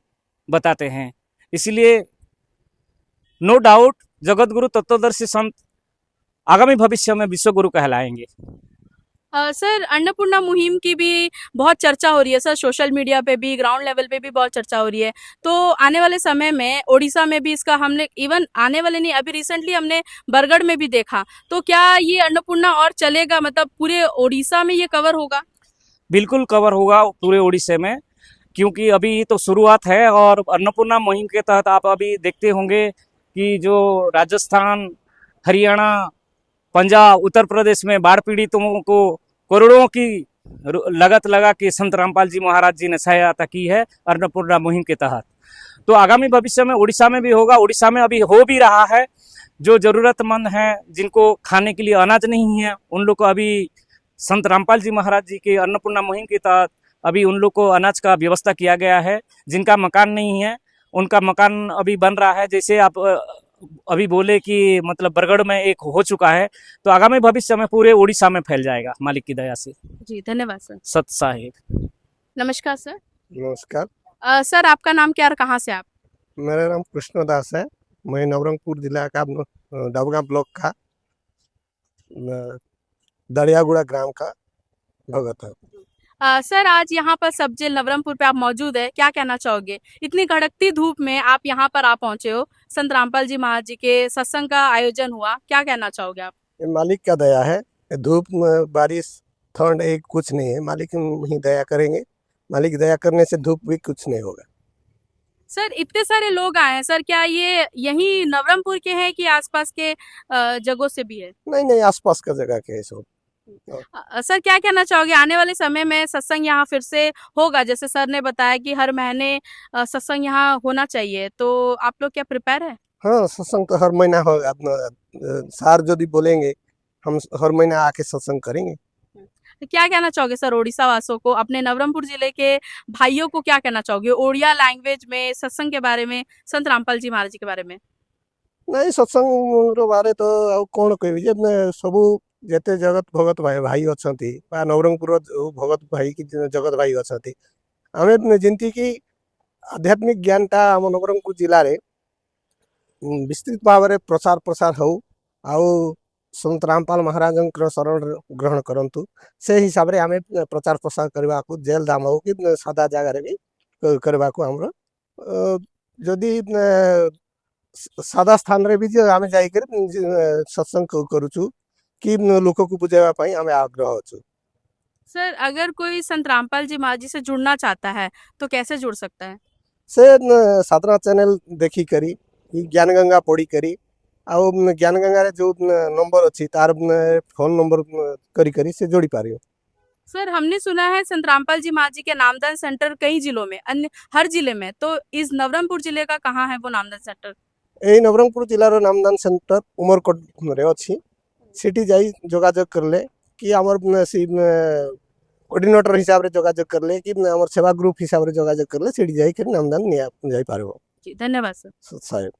बताते हैं। इसलिए नो डाउट जगत गुरु तत्वदर्शी संत आगामी भविष्य में विश्व गुरु कहलाएंगे। सर अन्नपूर्णा मुहिम की भी बहुत चर्चा हो रही है सर, सोशल मीडिया पे भी, ग्राउंड लेवल पे भी बहुत चर्चा हो रही है। तो आने वाले समय में ओडिशा में भी इसका हमने, इवन आने वाले नहीं, अभी रिसेंटली हमने बरगढ़ में भी देखा। तो क्या ये अन्नपूर्णा और चलेगा, मतलब पूरे ओडिशा में ये कवर होगा? बिल्कुल कवर होगा पूरे उड़ीसा में, क्योंकि अभी तो शुरुआत है। और अन्नपूर्णा मुहिम के तहत आप अभी देखते होंगे कि जो राजस्थान, हरियाणा, पंजाब, उत्तर प्रदेश में बाढ़ पीड़ितों को करोड़ों की लागत लगा के संत रामपाल जी महाराज जी ने सहायता की है अन्नपूर्णा मुहिम के तहत। तो आगामी भविष्य में उड़ीसा में भी होगा। उड़ीसा में अभी हो भी रहा है। जो जरूरतमंद हैं, जिनको खाने के लिए अनाज नहीं है, उन लोग को अभी संत रामपाल जी महाराज जी के अन्नपूर्णा मुहिम के तहत अभी उन लोग को अनाज का व्यवस्था किया गया है। जिनका मकान नहीं है उनका मकान अभी बन रहा है। जैसे आप अभी बोले कि मतलब बरगढ़ में एक हो चुका है, तो आगामी भविष्य में पूरे उड़ीसा में फैल जाएगा मालिक की दया से। जी धन्यवाद सर। सत साहिब। नमस्कार सर। नमस्कार। सर आपका नाम क्या और कहाँ से आप? मेरा नाम कृष्णदास है। मैं नवरंगपुर जिला का डाबगा ब्लॉक का दरियागुड़ा ग्राम का भगत है। सर आज यहाँ पर सब जेल नवरंगपुर पे आप मौजूद है, क्या कहना चाहोगे? इतनी कड़कती धूप में आप यहाँ पर आ पहुंचे हो, संत रामपाल जी महाराज जी के सत्संग का आयोजन हुआ, क्या कहना चाहोगे आप? ये मालिक का दया है। धूप बारिश ठंड एक कुछ नहीं है, मालिक ही दया करेंगे। मालिक दया करने से धूप भी कुछ नहीं होगा। सर इतने सारे लोग आए हैं सर, क्या ये यही नवरंगपुर के हैं कि आसपास के जगहों से भी है? नहीं, आसपास का जगह के है सब। सर क्या कहना चाहोगे, आने वाले समय में सत्संग यहाँ फिर से होगा? जैसे सर ने बताया कि हर महीने सत्संग यहाँ होना चाहिए, तो आप लोग क्या प्रिपेयर है? हाँ, सत्संग तो हर महीना होगा। अपना सार यदि बोलेंगे हम हर महीना आके सत्संग करेंगे। तो क्या कहना चाहोगे सर ओडिशा वासियों को, अपने नवरंगपुर जिले के भाइयों को क्या कहना चाहोगे ओडिया लैंग्वेज में सत्संग के बारे में, संत रामपाल जी महाराज जी के बारे में? नहीं, सत्संग बारे तो ଆଉ कौन कहबी जे सबू जेते जगत भगत भाई अछंती बा नवरंगपुर भगत भाई की जगत भाई अछंती, आमे जेंती की आध्यात्मिक ज्ञानटा आम नवरंगपुर जिले रे विस्तृत भाव में प्रचार प्रसार हो आउ संत रामपाल महाराज शरण ग्रहण करंतु से हिसाब रे आमे प्रचार प्रसार करबा को जेल दाम हो कि सादा जगह रे भी करबा को हमरो जदि सादा स्थान रे भी जे आमे जाई कर सत्संग करूछु कि लोक को बुझावा पई आमे आग्रह होछु। सर अगर कोई संत रामपाल जी महाराज जी से जुड़ना चाहता है तो कैसे जुड़ सकता है? से साधना चैनल देखी करी ज्ञान गंगा पढ़ी करी आउ ज्ञान गंगा रे जो नंबर अच्छी तार फोन नंबर करी करी से जोड़ी पारियो। सर हमने सुना है संत रामपाल जी महाराज जी के नामदान सेंटर कई जिलों में, अन्य हर जिले में, तो इस नवरंगपुर जिले का कहाँ है वो नामदान सेंटर? ए नवरंगपुर जिलार नामदान सेंटर उमरकोट रे अछि। सिटी जाई जोगाजोग करले कि आमर कोऑर्डिनेटर हिसाब रे जोगाजोग करले कि आमर सेवा ग्रुप हिसाब रे जोगाजोग करले सेठी जाई कर नामदान जाई पारबो। जी धन्यवाद सर। साहेब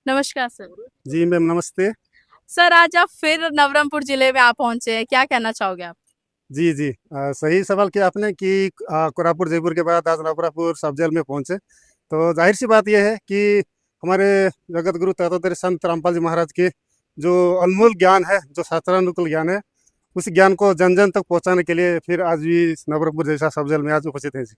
नमस्कार सर। जी मैम नमस्ते। सर आज आप फिर नवरंगपुर जिले में आप पहुंचे हैं, क्या कहना चाहोगे आप? जी जी सही सवाल किया आपने कि कोरापुर जयपुर के बाद आज नवरंगपुर सब जेल में पहुंचे। तो जाहिर सी बात यह है कि हमारे जगत गुरु तत्वदर्शी संत रामपाल जी महाराज के जो अनमोल ज्ञान है, जो शास्त्रानुकूल ज्ञान है, उस ज्ञान को जन जन तक पहुंचाने के लिए फिर आज भी नवरंगपुर जैसा सब जेल में आज उपस्थित है जी।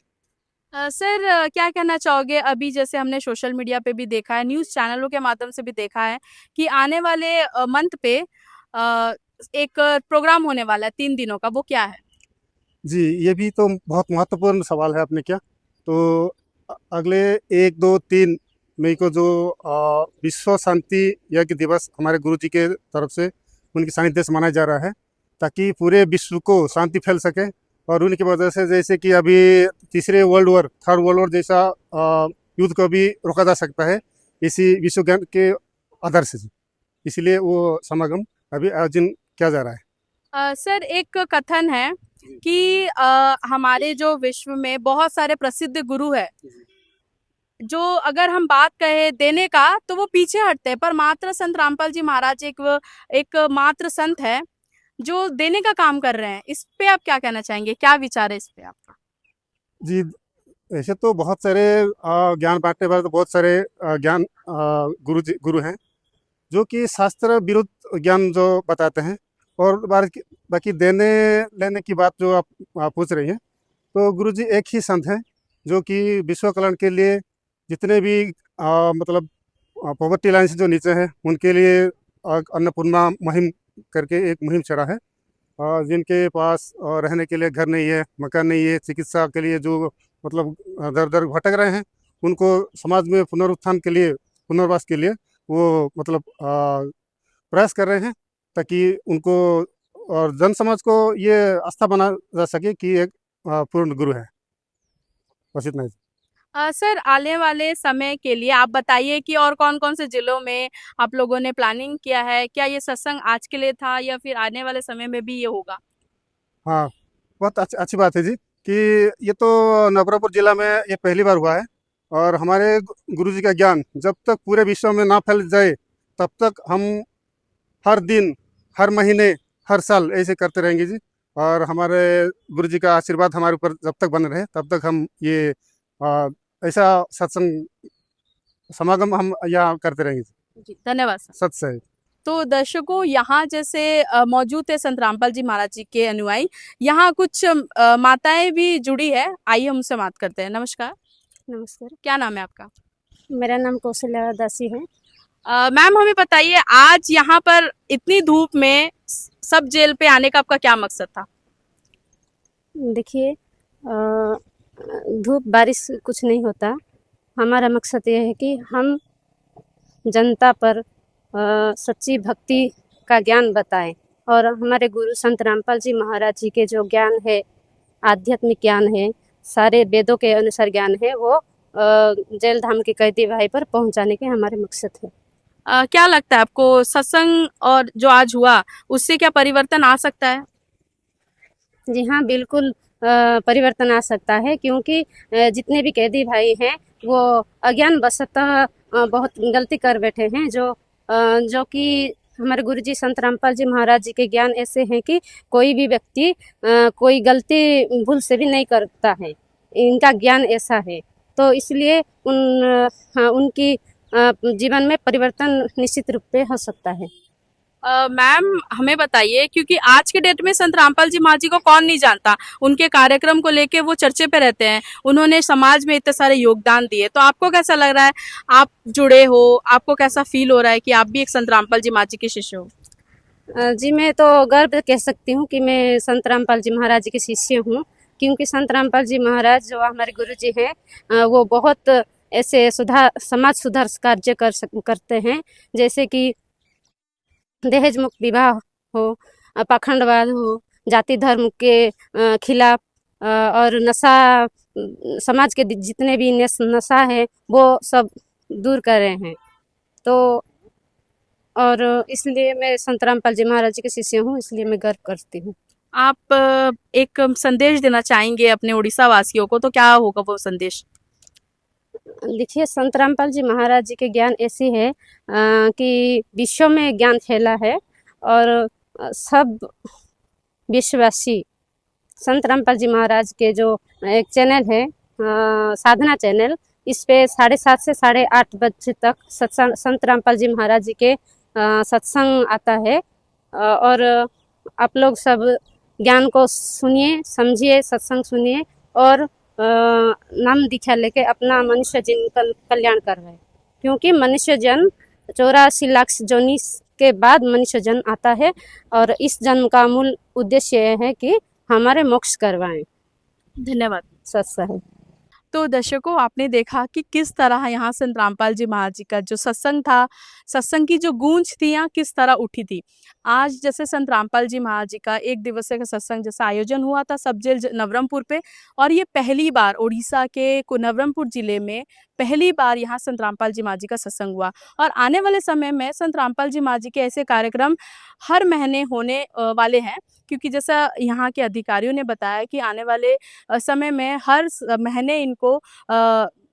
सर क्या कहना चाहोगे अभी जैसे हमने सोशल मीडिया पे भी देखा है, न्यूज़ चैनलों के माध्यम से भी देखा है कि आने वाले मंथ पे एक प्रोग्राम होने वाला है 3 दिनों का, वो क्या है? जी ये भी तो बहुत महत्वपूर्ण सवाल है आपने किया। तो अगले 1, 2, 3 मई को जो विश्व शांति यज्ञ दिवस हमारे गुरु जी के तरफ से उनकी सानिध्य से मनाया जा रहा है, ताकि पूरे विश्व को शांति फैल सके। और उनकी वजह से जैसे कि अभी तीसरे world war, third world war जैसा युद्ध को भी रोका जा सकता है इसी विश्व ज्ञान के आधार से। इसलिए वो समागम अभी आयोजन किया जा रहा है। सर एक कथन है कि हमारे जो विश्व में बहुत सारे प्रसिद्ध गुरु है, जो अगर हम बात कहें देने का तो वो पीछे हटते हैं, पर मात्र संत रामपाल जी महाराज एक मात्र संत है जो देने का काम कर रहे हैं। इस पे आप क्या कहना चाहेंगे, क्या विचार है इस पे आपका? जी ऐसे तो बहुत सारे ज्ञान बांटने वाले तो बहुत सारे ज्ञान गुरु हैं जो कि शास्त्र विरुद्ध ज्ञान जो बताते हैं। और बाकी देने लेने की बात जो आप पूछ रही हैं, तो गुरु जी एक ही संत हैं जो कि विश्व कल्याण के लिए जितने भी मतलब पॉवर्टी लाइन से जो नीचे हैं उनके लिए अन्नपूर्णा मुहिम करके एक मुहिम चला है। जिनके पास रहने के लिए घर नहीं है, मकान नहीं है, चिकित्सा के लिए जो मतलब दर दर भटक रहे हैं, उनको समाज में पुनरुत्थान के लिए, पुनर्वास के लिए वो मतलब प्रयास कर रहे हैं, ताकि उनको और जन समाज को ये आस्था बना जा सके कि एक पूर्ण गुरु है। बस इतना ही। सर आने वाले समय के लिए आप बताइए कि और कौन-कौन से जिलों में आप लोगों ने प्लानिंग किया है? क्या ये सत्संग आज के लिए था या फिर आने वाले समय में भी ये होगा? हाँ, बहुत अच्छी बात है जी कि ये तो नवरंगपुर जिला में ये पहली बार हुआ है। और हमारे गुरु जी का ज्ञान जब तक पूरे विश्व में ना फैल जाए तब तक हम हर दिन, हर महीने, हर साल ऐसे करते रहेंगे जी। और हमारे गुरु जी का आशीर्वाद हमारे ऊपर जब तक बने रहे तब तक हम ये ऐसा सत्संग समागम हम यहाँ करते रहेंगे जी, धन्यवाद सर। सत से। तो दर्शकों यहाँ जैसे मौजूद है संत रामपाल जी महाराज जी के अनुयायी, यहाँ कुछ माताएं भी जुड़ी है, आइए हम उनसे बात करते हैं। नमस्कार। नमस्कार, क्या नाम है आपका? मेरा नाम कौशल्या दासी है। मैम हमें बताइए आज यहाँ पर इतनी धूप में सब जेल पे आने का आपका क्या मकसद था? देखिए धूप बारिश कुछ नहीं होता, हमारा मकसद ये है कि हम जनता पर सच्ची भक्ति का ज्ञान बताएं। और हमारे गुरु संत रामपाल जी महाराज जी के जो ज्ञान है, आध्यात्मिक ज्ञान है, सारे वेदों के अनुसार ज्ञान है, वो जेल धाम के कैदी भाई पर पहुंचाने के हमारे मकसद है। क्या लगता है आपको सत्संग और जो आज हुआ उससे क्या परिवर्तन आ सकता है? जी हाँ, बिल्कुल परिवर्तन आ सकता है, क्योंकि जितने भी कैदी भाई हैं वो अज्ञान वशतः बहुत गलती कर बैठे हैं, जो कि हमारे गुरुजी संत रामपाल जी महाराज जी के ज्ञान ऐसे हैं कि कोई भी व्यक्ति कोई गलती भूल से भी नहीं करता है, इनका ज्ञान ऐसा है। तो इसलिए उनकी जीवन में परिवर्तन निश्चित रूप से हो सकता है। मैम हमें बताइए, क्योंकि आज के डेट में संत रामपाल जी महाराज जी को कौन नहीं जानता, उनके कार्यक्रम को लेके वो चर्चे पे रहते हैं, उन्होंने समाज में इतने सारे योगदान दिए। तो आपको कैसा लग रहा है, आप जुड़े हो, आपको कैसा फील हो रहा है कि आप भी एक संत रामपाल जी महाराज जी के शिष्य हो? जी मैं तो गर्व कह सकती हूँ कि मैं संत रामपाल जी महाराज जी के शिष्य हूँ, क्योंकि संत रामपाल जी महाराज जो हमारे गुरु जी हैं वो बहुत ऐसे समाज सुधार कार्य करते हैं, जैसे कि दहेज मुक्त विवाह हो, पाखंडवाद हो, जाति धर्म के खिलाफ और नशा, समाज के जितने भी नशा है वो सब दूर कर रहे हैं। तो और इसलिए मैं संत रामपाल जी महाराज जी के शिष्य हूँ, इसलिए मैं गर्व करती हूँ। आप एक संदेश देना चाहेंगे अपने उड़ीसा वासियों को, तो क्या होगा वो संदेश? देखिए, संत रामपाल जी महाराज जी के ज्ञान ऐसी है कि विश्व में ज्ञान फैला है और सब विश्ववासी संत रामपाल जी महाराज के जो एक चैनल है साधना चैनल, इस पे 7:30 से 8:30 बजे तक सत्संग संत रामपाल जी महाराज जी के सत्संग आता है और आप लोग सब ज्ञान को सुनिए, समझिए, सत्संग सुनिए और नाम दीक्षा लेके अपना मनुष्य जन कल्याण कर रहे हैं, क्योंकि मनुष्य जन 84 लाख जोनि के बाद मनुष्य जन्म आता है और इस जन्म का मूल उद्देश्य यह है कि हमारे मोक्ष करवाएं। धन्यवाद। सत्संग। तो दर्शकों, आपने देखा कि किस तरह यहाँ संत रामपाल जी महाराज जी का जो सत्संग था, सत्संग की जो गूंज थी यहाँ किस तरह उठी थी। आज जैसे संत रामपाल जी महाराज जी का 1 दिवसीय का सत्संग जैसा आयोजन हुआ था सब जेल नवरंगपुर पे, और ये पहली बार उड़ीसा के नवरंगपुर जिले में पहली बार यहाँ संत रामपाल जी महाराज जी का सत्संग हुआ। और आने वाले समय में संत रामपाल जी महाराज जी के ऐसे कार्यक्रम हर महीने होने वाले हैं, क्योंकि जैसा यहाँ के अधिकारियों ने बताया कि आने वाले समय में हर महीने इनको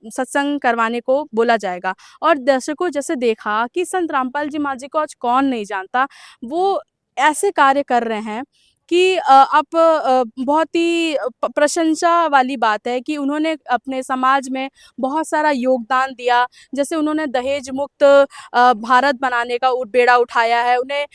सत्संग करवाने को बोला जाएगा। और दर्शकों, जैसे देखा कि संत रामपाल जी महाराज जी को आज कौन नहीं जानता, वो ऐसे कार्य कर रहे हैं कि आप बहुत ही प्रशंसा वाली बात है कि उन्होंने अपने समाज में बहुत सारा योगदान दिया। जैसे उन्होंने दहेज मुक्त भारत बनाने का बेड़ा उठाया है, उन्हें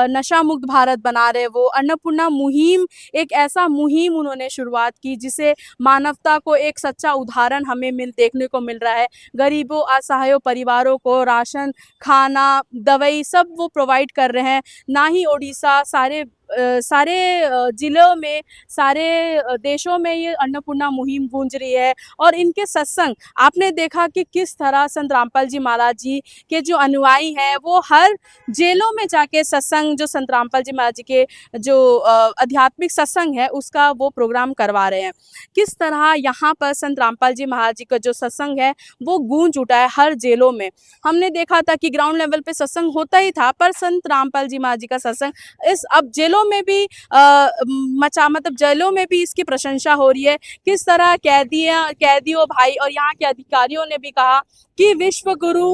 नशा मुक्त भारत बना रहे वो। अन्नपूर्णा मुहिम, एक ऐसा मुहिम उन्होंने शुरुआत की जिसे मानवता को एक सच्चा उदाहरण हमें देखने को मिल रहा है। गरीबों, असहायों परिवारों को राशन, खाना, दवाई सब वो प्रोवाइड कर रहे हैं। ना ही ओडिशा, सारे जिलों में, सारे देशों में ये अन्नपूर्णा मुहिम गूंज रही है। और इनके सत्संग आपने देखा कि किस तरह संत रामपाल जी महाराज जी के जो अनुयायी हैं वो हर जेलों में जाके सत्संग, जो संत रामपाल जी महाराज जी के जो आध्यात्मिक सत्संग है उसका वो प्रोग्राम करवा रहे हैं। किस तरह यहाँ पर संत रामपाल जी महाराज जी का जो सत्संग है वो गूंज उठा है हर जेलों में। हमने देखा था कि ग्राउंड लेवल पे सत्संग होता ही था, पर संत रामपाल जी महाराज जी का सत्संग इस अब जेलों में भी मतलब जेलों में भी इसकी प्रशंसा हो रही है। किस तरह कैदियों भाई और यहाँ के अधिकारियों ने भी कहा कि विश्व गुरु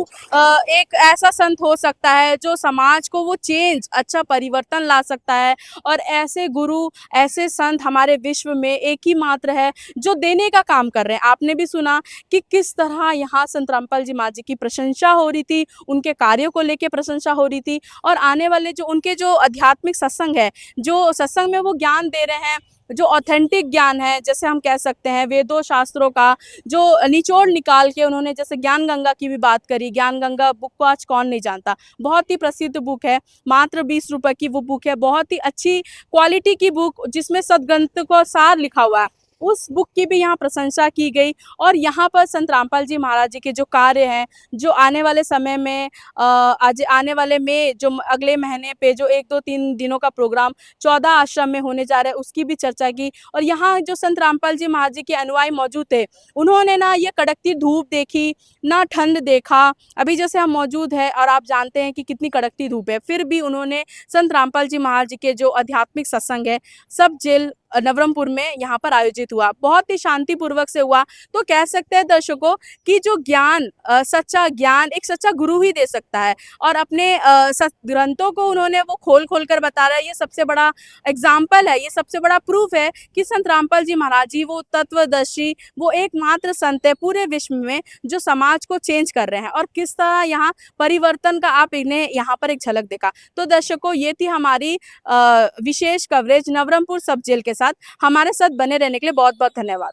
एक ऐसा संत हो सकता है जो समाज को वो चेंज, अच्छा परिवर्तन ला सकता है। और ऐसे गुरु, ऐसे संत हमारे विश्व में एक ही मात्र है जो देने का काम कर रहे हैं। आपने भी सुना कि किस तरह यहाँ संत रामपाल जी महाराज जी की प्रशंसा हो रही थी, उनके कार्यों को लेके प्रशंसा हो रही थी। और आने वाले जो उनके जो आध्यात्मिक सत्संग है, जो सत्संग में वो ज्ञान दे रहे हैं, जो ऑथेंटिक ज्ञान है, जैसे हम कह सकते हैं वेदों शास्त्रों का जो निचोड़ निकाल के उन्होंने, जैसे ज्ञान गंगा की भी बात करी। ज्ञान गंगा बुक को आज कौन नहीं जानता, बहुत ही प्रसिद्ध बुक है, मात्र 20 रुपए की वो बुक है, बहुत ही अच्छी क्वालिटी की बुक जिसमें सदग्रंथ को सार लिखा हुआ है। उस बुक की भी यहाँ प्रशंसा की गई। और यहाँ पर संत रामपाल जी महाराज जी के जो कार्य हैं, जो आने वाले समय में आज आने वाले में जो अगले महीने पे जो 1-2-3 दिनों का प्रोग्राम 14 आश्रम में होने जा रहा है उसकी भी चर्चा की। और यहाँ जो संत रामपाल जी महाराज जी के अनुयायी मौजूद थे, उन्होंने ना ये कड़कती धूप देखी, ना ठंड देखा। अभी जैसे हम मौजूद है और आप जानते हैं कि कितनी कड़कती धूप है, फिर भी उन्होंने संत रामपाल जी महाराज जी के जो आध्यात्मिक सत्संग है सब जेल नवरंगपुर में यहाँ पर आयोजित हुआ, बहुत ही शांतिपूर्वक से हुआ। तो कह सकते हैं दर्शकों कि जो ज्ञान, सच्चा ज्ञान एक सच्चा गुरु ही दे सकता है। और अपने ग्रंथों को उन्होंने वो खोल कर बता रहा है। ये सबसे बड़ा एग्जाम्पल है, ये सबसे बड़ा प्रूफ है कि संत रामपाल जी महाराज जी वो तत्वदर्शी, वो एकमात्र संत है पूरे विश्व में जो समाज को चेंज कर रहे हैं। और किस तरह यहाँ परिवर्तन का आप इन्हें यहाँ पर एक झलक देखा। तो दर्शकों, ये थी हमारी विशेष कवरेज नवरंगपुर सब जेल के साथ। हमारे साथ बने रहने के लिए बहुत बहुत धन्यवाद।